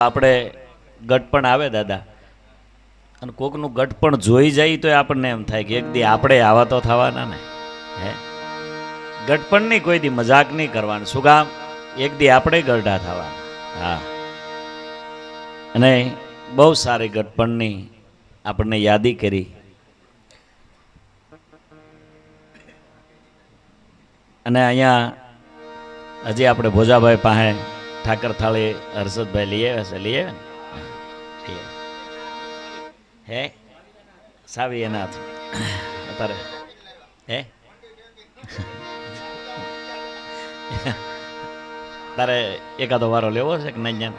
આપણે ગટપણ આવે દાદા, અને કોકનું ગટપણ જોઈ જાય તો આપણને એમ થાય કે એક દી આપણે આવા તો થવાના ને. હે ગટપણની કોઈ દી મજાક નહીં કરવાનું. શું કામ? એક દી આપણે ગરડા થવાના. હા, અને બહુ સારી ગટપણની આપણને યાદી કરી. અને અહીંયા હજી આપણે ભોજાભાઈ પાસે ઠાકર થાળી હર્ષદભાઈ લઈ આવ્યા છે. લઈ આવ્યા ને? હે સાવી એના અત્યારે હે તારે એકાદો વારો લેવો છે કે નહીં?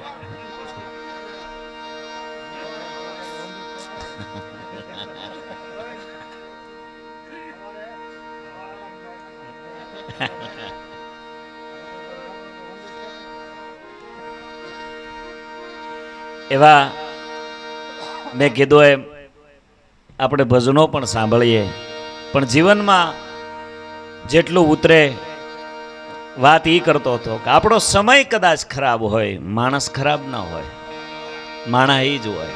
એવા મેં કીધું એમ આપણે ભજનો પણ સાંભળીએ, પણ જીવનમાં જેટલું ઉતરે વાત એ કરતો હતો કે આપણો સમય કદાચ ખરાબ હોય, માણસ ખરાબ ના હોય, માણસ એ જ હોય.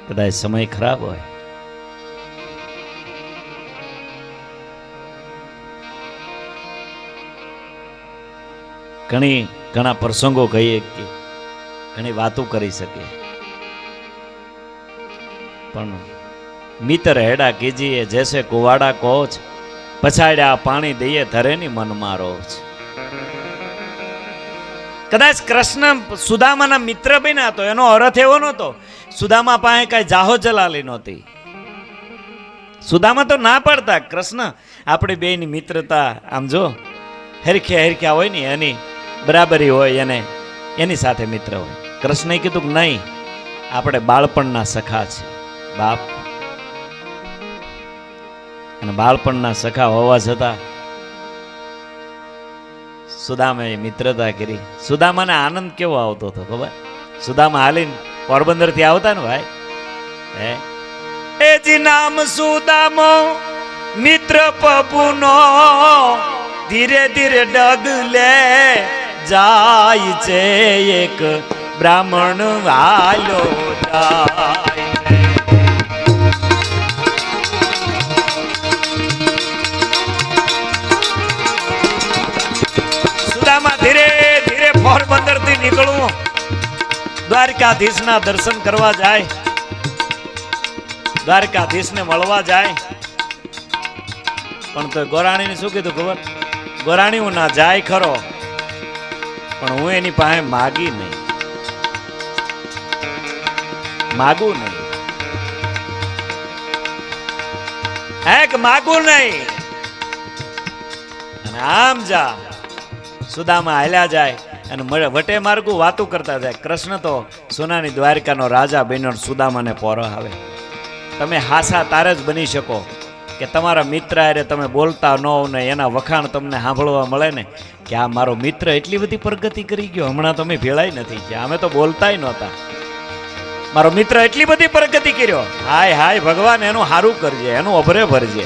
કદાચ સમય ખરાબ હોય, ઘણા પ્રસંગો કહીએ કે ઘણી વાતો કરી શકીએ, પણ મિત્ર હેડા કીજીએ જૈસે કુવાડા કોચ, પછાડ્યા પાણી દઈએ ધરેની મન મારો. કદાચ કૃષ્ણ સુદામાના મિત્ર બન્યા તો એનો અર્થ એવો નહોતો સુદામા પાસે કઈ જાહો જલાલી નહોતી. સુદામા તો ના પાડતા, કૃષ્ણ આપણી બેની મિત્રતા આમ જો હરખ્યા હોય ને એની બરાબરી હોય, એને એની સાથે મિત્ર હોય. કૃષ્ણએ કીધું કે નહીં, આપણે બાળપણના સખા છે બાપ, અને બાળપણના સખા હોવા છતાં સુદામાએ મિત્રતા કરી. સુદામાને આનંદ કેવો આવતો હતો ખબર? સુદામા હાલીને પોરબંદર થી આવતા ને ભાઈ, હે જી નામ સુદામો મિત્ર પપુનો, ધીરે ધીરે ડગલે જાય છે એક બ્રાહ્મણ વાલો જાય. સુદામા ધીરે ધીરે પોરબંદર થી નીકળવું, દ્વારકાધીશ ના દર્શન કરવા જાય, દ્વારકાધીશ ને મળવા જાય. પણ તો ગોરાણી ને શું કીધું ખબર? ગોરાણી હું ના જાય ખરો, પણ હું એની પાસે માગી નહીં, માગું નહીં, માગું નહીં. અને આમ જા સુદામા હાલ્યા જાય અને વટે માર્ગું વાતું કરતા જાય. કૃષ્ણ તો સોનાની દ્વારકાનો રાજા બન્યો, સુદામાને પોરો આવે. તમે હાસા તારે જ બની શકો કે તમારા મિત્ર અરે તમે બોલતા ન હોવ ને એના વખાણ તમને સાંભળવા મળે ને કે આ મારો મિત્ર એટલી બધી પ્રગતિ કરી ગયો, હમણાં તમે ભેળાય નથી કે અમે તો બોલતાય નહોતા, મારો મિત્ર એટલી બધી પ્રગતિ કર્યો. હાય હાય ભગવાન એનું સારું કરજે, એનું અભરે ભરજે.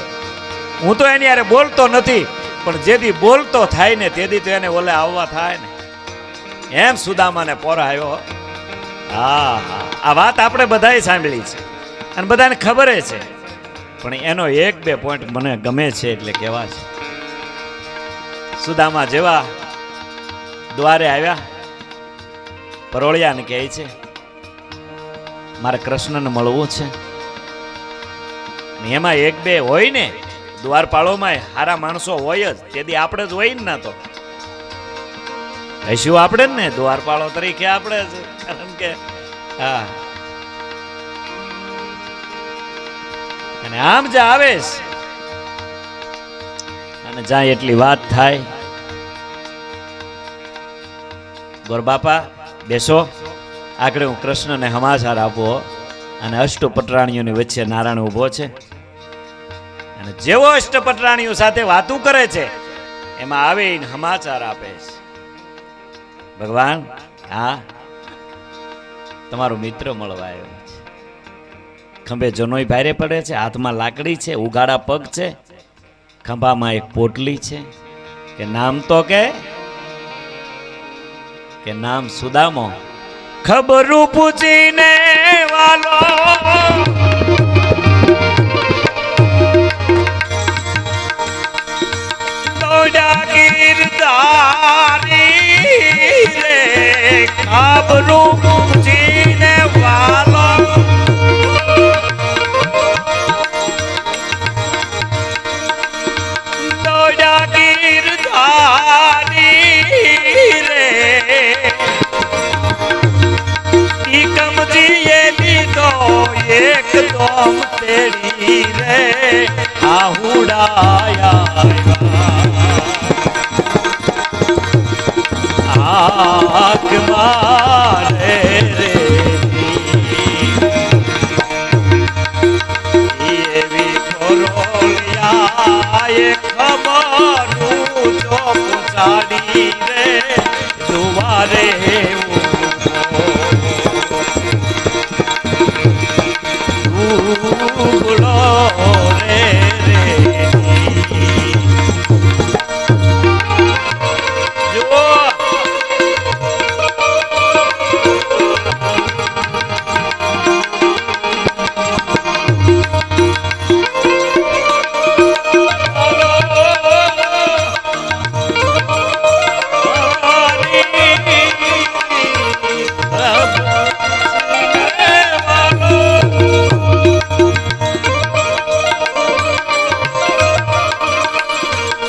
હું તો એની યારે બોલતો નથી, પણ જેથી બોલતો થાય ને તેથી તો એને ઓલે આવવા થાય ને. એમ સુદામાને પોરા આવ્યો. હા હા, આ વાત આપણે બધાએ સાંભળી છે અને બધાને ખબર છે, પણ એનો એક બે પોઈન્ટ મને ગમે છે એટલે કહેવા છે. સુદામા જેવા દ્વારે આવ્યા, પરોળિયાને કહે છે મારે કૃષ્ણને મળવું છે. એમાં એક બે હોય ને દ્વારપાળોમાં સારા માણસો હોય જ, તેથી આપણે જ હોય ને. તો શું આપણે જ ને દ્વારપાળો તરીકે આપણે જ, કારણ કે હા. અને આમ જ આવે અને જ્યાં એટલી વાત થાય, ગોરબાપા બેસો, આગળ હું કૃષ્ણને સમાચાર આપવો. અને અષ્ટપટરાણીઓની વચ્ચે નારાયણ ઉભો છે, અને જેવો અષ્ટપટરાણીઓ સાથે વાતું કરે છે એમાં આવે સમાચાર આપે છે. ભગવાન, હા તમારો મિત્ર મળવા આવ્યો છે. ખંભે જનોય ભારે પડે છે, હાથમાં લાકડી છે, ઉગાડા પગ છે, ખંભામાં એક પોટલી છે, કે નામ તો કે કે નામ સુદામો. ખબરું પૂછીને વાલો દોડા ગીરધારી રે. ખબરું પૂછીને વાલો દોડા ગીરધારી રે. એક દોમ તેડી રે આહુડાયા આગ મારે રે. એવી કોરોલિયા એ ખબરું જો પૂછાડી રે દુવારે ઉગડો રે રે. જો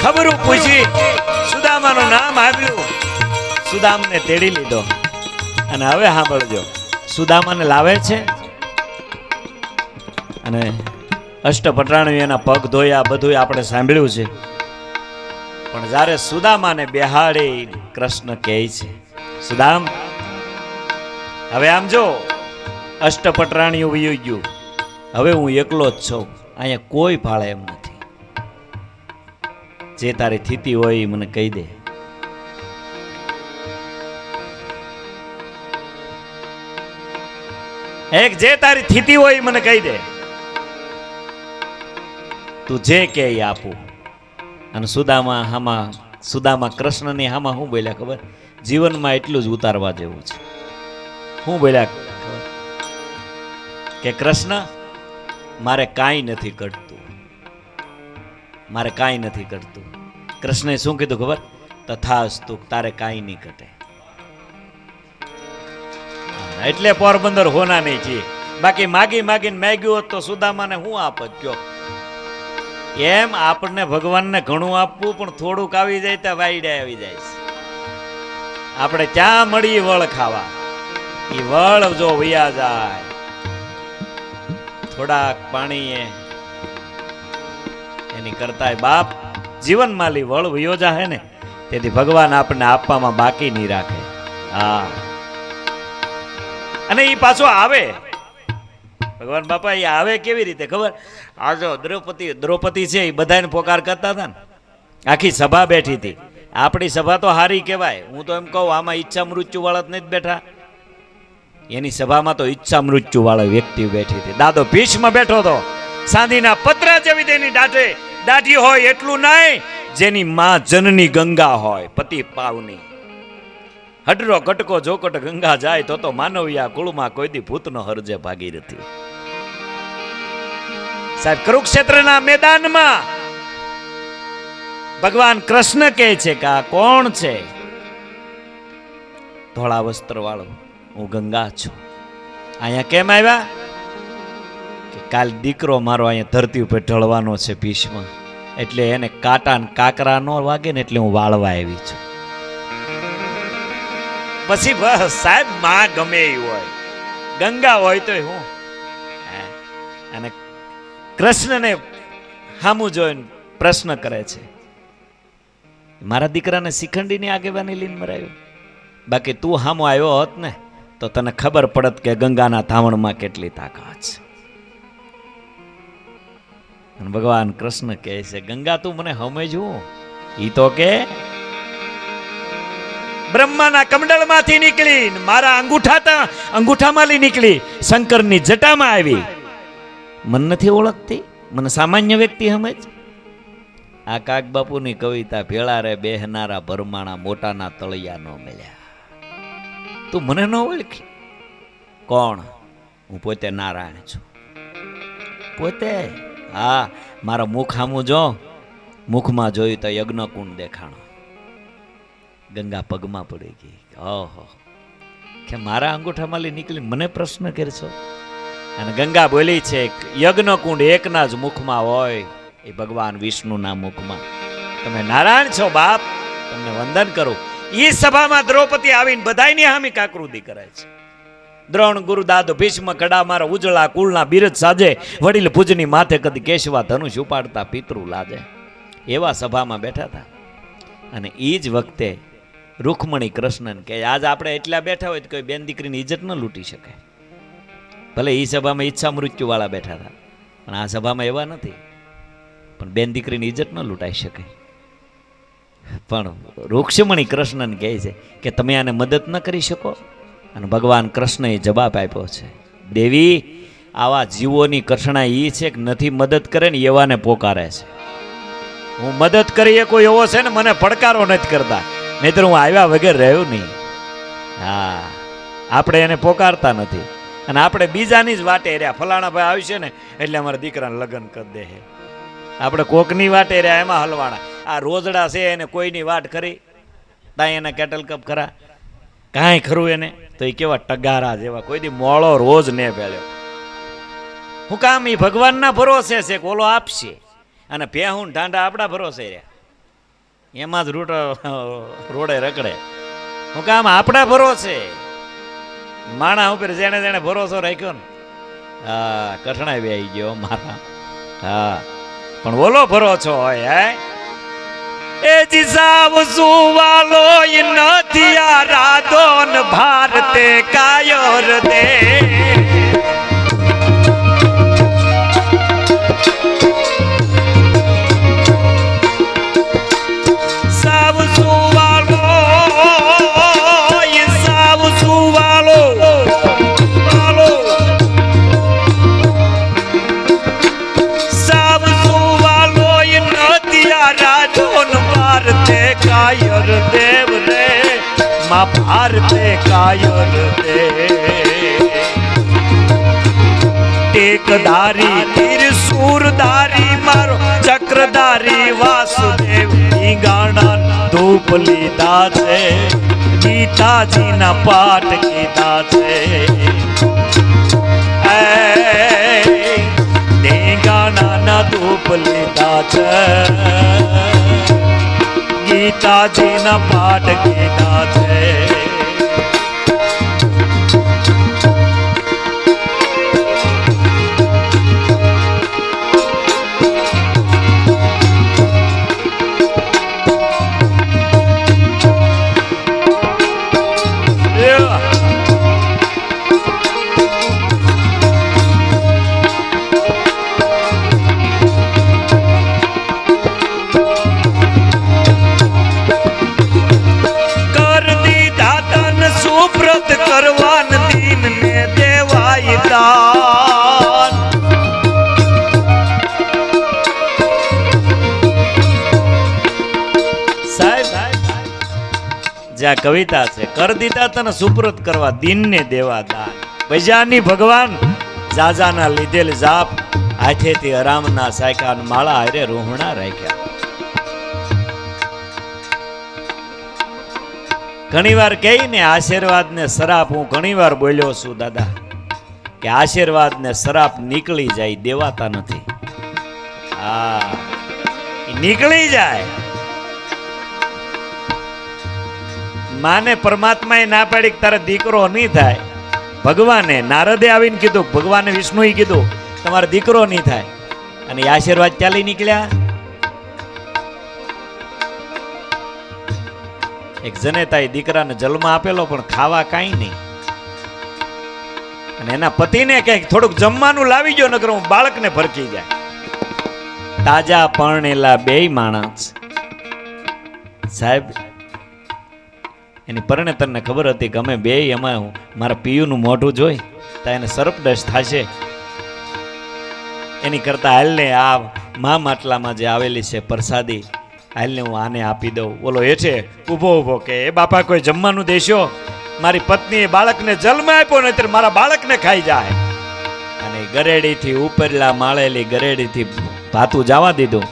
ખબરું પૂછી સુદામાનું નામ આવ્યું. સુદામને તેડી લીધો. અને હવે સાંભળજો, સુદામાને લાવે છે અને અષ્ટપટરાણીઓ એના પગ ધોયા, બધું આપણે સાંભળ્યું છે. પણ જ્યારે સુદામાને બેહાડી કૃષ્ણ કહે છે, સુદામ હવે આમ જો અષ્ટપટરાણીઓ વયું ગયું, હવે હું એકલો જ છું, અહીંયા કોઈ ફાળે એમ નથી. જે તારી સ્થિતિ હોય એ મને કહી દે. એક જે તારી સ્થિતિ હોય એ મને કહી દે. તું જે કે એ આપું. અને સુદામા કૃષ્ણની હામાં શું બોલ્યા ખબર? જીવનમાં એટલું જ ઉતારવા જેવું છે. શું બોલ્યા ખબર? કે કૃષ્ણ મારે કાંઈ નથી ઘટતું, મારે કાંઈ નથી કરતું. કૃષ્ણે શું કીધું ખબર? તથાસ્તુ, તારે કાંઈ નહીં ઘટે. એટલે પોરબંદર હોના નહીં છે. બાકી માગીને માગ્યું હોત તો સુદામાને હું આપત કયો? એમ આપણને ભગવાનને ઘણું આપવું, પણ થોડુંક આવી જાય તો વાઈડે આવી જાય છે. આપણે ક્યાં મળી વળ ખાવા? એ વળ જો વયા જાય, થોડાક પાણી એની કરતા બાપ જીવનમાં લી વળ વયો જાહે ને, તેથી ભગવાન આપણને આપવામાં બાકી નહીં રાખે. હા, અને એ પાછો આવે. ભગવાન બાપા એ આવે કેવી રીતે ખબર? આ જો દ્રૌપદી છે, એ બધાને પોકાર કરતા હતા ને, આખી સભા બેઠી હતી. આપણી સભા તો હારી કહેવાય. હું તો એમ કહું, આમાં ઈચ્છા મૃત્યુ વાળા જ નથી બેઠા. એની સભામાં તો ઈચ્છા મૃત્યુ વાળા વ્યક્તિ બેઠી હતી. દાદો ભીષ્મ બેઠો હતો, સાંધીના પતરા જેવી તેની દાઢી હોય એટલું નહીં, જેની માં જનની ગંગા હોય, પતિ પાવની. હડરો કટકો જોકટ ગંગા જાય તો માનવિયા કુળમાં કોઈ દી ભૂતનો હરજે ભાગીરથી. સાહેબ, કુરુક્ષેત્રના મેદાનમાં ભગવાન કૃષ્ણ કહે છે કે આ કોણ છે? ધોળા વસ્ત્ર વાળો. હું ગંગા છું. અહીંયા કેમ આવ્યા? કે કાલ દીકરો મારો અહીંયા ધરતી ઉપર ઢળવાનો છે ભીષ્મ, એટલે એને કાંટા ને કાકરા નો વાગે ને એટલે હું વાળવા આવી છું. પછી બસ સાહેબ, માં ગમે એ હોય, ગંગા હોય તો હું. અને કૃષ્ણને સામું જોઈને પ્રશ્ન કરે છે, મારા દીકરાને શિખંડીની આગેવાની લઈને મરાયો. બાકી તું સામો આવ્યો હોત ને તો તને ખબર પડત કે ગંગાના ધાવણમાં કેટલી તાકાત છે. અને ભગવાન કૃષ્ણ કહે છે, ગંગા તું મને સમજવું? ઈ તો કે બ્રહ્માના કમંડળમાંથી નીકળી મારા અંગૂઠામાં નીકળી શંકરની જટામાં આવી. મન નથી ઓળખતી? મને સામાન્ય વ્યક્તિ સમજ? આ કાગ બાપુની કવિતા, ભેળા રે બેહનારા ભરમાણા મોટાના તળિયા નો મળ્યા. તું મને ન ઓળખી? કોણ? હું પોતે નારાયણ છું. પોતે? હા, મારા મુખ સામું જો. મુખમાં જોયું તો યજ્ઞકુંડ દેખાણો. ગંગા પગમાં પડી ગઈ. ઓહો, કે મારા અંગૂઠામાંથી નીકળી મને પ્રશ્ન કરશો? અને ગંગા બોલી છે, યજ્ઞકુંડ એકના જ મુખમાં હોય, એ ભગવાન વિષ્ણુના મુખમાં. તમે નારાયણ છો બાપ, તમને વંદન કરું. ઈ સભામાં દ્રૌપદી આવીને બધાયની હામી કાકૃતિ કરે છે. દ્રોણ, ગુરુદાદ, ભીષ્મ, કડા મારા ઉજળા કુળના બિરજ સાજે, વડીલ પૂજની માથે કદી કેશવા ધનુષ ઉપાડતા પિતૃ લાજે. એવા સભામાં બેઠા હતા. અને એ જ વખતે રૂકમણી કૃષ્ણન કે આજ આપણે એટલા બેઠા હોય તો કોઈ બેન દીકરીની ઇજ્જત ન લૂંટી શકે. ભલે એ સભામાં ઈચ્છા મૃત્યુ વાળા બેઠા હતા, પણ આ સભામાં એવા નથી. પણ બેન દીકરીની ઇજ્જત ન લૂંટાઈ શકે. પણ રૂક્ષ્મણી કૃષ્ણને કહે છે કે તમે આને મદદ ન કરી શકો. અને ભગવાન કૃષ્ણએ જવાબ આપ્યો છે, દેવી, આવા જીવોની કૃષ્ણા એ છે કે નથી મદદ કરે ને એવાને પોકારે છે. હું મદદ કરી કોઈ એવો છે ને મને પડકારો નથી કરતા, નહીતર હું આવ્યા વગર રહ્યો નહીં. હા, આપણે એને પોકારતા નથી. અને આપણે બીજાની જ વાટે રહ્યા. ફલાણા ભાઈ આવશે ને એટલે અમારા દીકરાને લગ્ન કરી દે. આપણે કોકની વાટે રહ્યા, એમાં હલવાણા. આ રોજડા છે એને કોઈની વાટ કરી ત્યાં એના કેટલ કપ ખરા કાંઈ ખરું એને તો એ કેવા ટગારા જેવા, કોઈ દી મોળો રોજ ને ભેળ્યો. હું કામ? એ ભગવાનના ભરોસે છે કે ઓલો આપશે. અને ભેહું ઢાંડા આપણા ભરોસે રહ્યા, એમાં જ રોડે રખડે. હું કામ? આપણા ભરોસે. માણા ઉપર જેને જેને ભરોસો રાખ્યો ને, હા, કઠણાઈ આવી ગયો મારા. હા, પણ ઓલો ભરોસો હોય. હે એ જીસાવ સુવાલો નથી આ રાધોન ભારતે કાયોર દે. સાવ સુવાલો કાયર દેવ રે મા ભારતે કાયર દે. ટેકધારી ત્રિશૂરધારી મારો ચક્રધારી વાસુદેવ ઈ ગાણા ધૂપ લીધા છે, ગીતાજીના પાઠ કીધા છે. એ ગાણા ધૂપ લીધા છે, ગીતાજીના પાઠ કીધા છે. કરવાન દીન ને દેવાય દાન. સાહેબ, જ્યાં કવિતા છે, કર દીધા તને સુપ્રત કરવા દીન ને દેવા દાન. બજારની ભગવાન જાજાના લીધેલ જાપ હાથેથી હરામના સાયકાન માળા હારે રોહણા રાખ્યા. ઘણી વાર કહી ને આશીર્વાદ ને સરાપ, હું ઘણી વાર બોલ્યો છું દાદા કે આશીર્વાદ ને સરાપ નીકળી જાય, દેવાતા નથી. હા, નીકળી જાય. માને પરમાત્માએ ના પાડી કે તારે દીકરો નહીં થાય. ભગવાને નારદે આવીને કીધું, ભગવાને વિષ્ણુએ કીધું તમારે દીકરો નહીં થાય, અને આશીર્વાદ ચાલી નીકળ્યા. એક જનેતાએ દીકરાને જન્મ આપેલો, પણ ખાવા કાંઈ નહીં. અને એના પતિને કંઈક થોડુંક જમવાનું લાવી ગયો, નકર હું બાળકને ભરકી જાય. તાજા પરણેલા બેય માણસ સાહેબ, એની પરણેતરને ખબર હતી કે અમે બે એમાં મારા પિયુનું મોઢું જોઈ તો એને સરપડશ થશે, એની કરતા હાલને આ મા માટલામાં જે આવેલી છે પ્રસાદી, હાલને હું આને આપી દઉં. બોલો એ છે ઊભો ઊભો કે એ બાપા કોઈ જમવાનું દેશો? મારી પત્નીએ બાળકને જન્મ આપ્યો નહીતર મારા બાળકને ખાઈ જાય. અને ગરેડીથી ઉપરલા માળેલી ગરેડીથી ભાતું જવા દીધું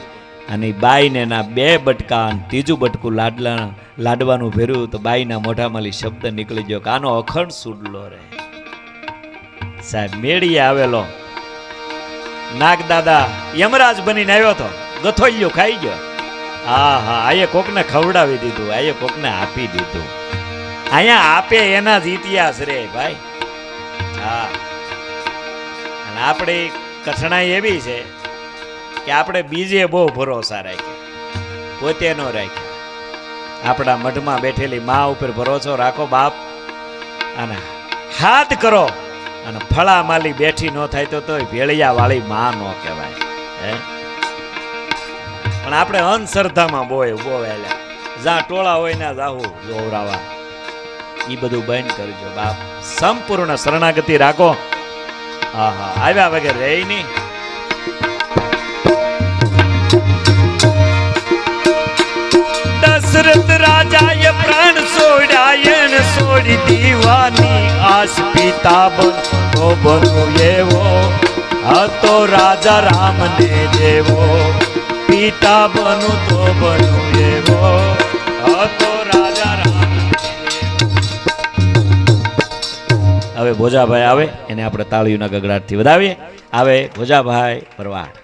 અને બાઈને ના 2 બટકા અને ત્રીજું બટકું લાડવાનું ભેર્યું તો બાઈના મોઢામાંથી શબ્દ નીકળી ગયો કે આનો અખંડ સુડલો રે. સાહેબ મેળીએ આવેલો નાગદાદા યમરાજ બનીને આવ્યો તો ગથોઈયો ખાઈ ગયો. હા હા, આયે કોકને ખવડાવી દીધું, આયે કોકને આપી દીધું. અહીંયા આપે એના જ ઇતિહાસ રે ભાઈ. હા, અને આપણી કઠણાઈ એવી છે કે આપણે બીજે બહુ ભરોસા રાખ્યો, પોતે નો રાખ્યો. આપણા મઢમાં બેઠેલી મા ઉપર ભરોસો રાખો બાપ, અને હાથ કરો અને ફળા માલી બેઠી ન થાય તો તોય ભેળિયા વાળી માં નો કહેવાય. હે, પણ આપણે અંધશ્રદ્ધામાં બોવેલા, જ્યાં ટોળા હોય ને જાહુ જોવરાવા. એ બધું બંધ કરજો બાપ, સંપૂર્ણ શરણાગતિ રાખો. હા હા, આવ્યા વગર રહે નહીં. દશરથ રાજાએ પ્રાણ છોડ્યા, છોડી દીવાની આશ. પિતા બનો બનો એવો હતો રાજા રામને જેવો. પિતા બનો તો બનો એવો હતો રાજા રામ. હવે ભોજાભાઈ આવે, એને આપણે તાળીઓના ગગડાટથી વધાવીએ. આવે ભોજાભાઈ ભરવાડ.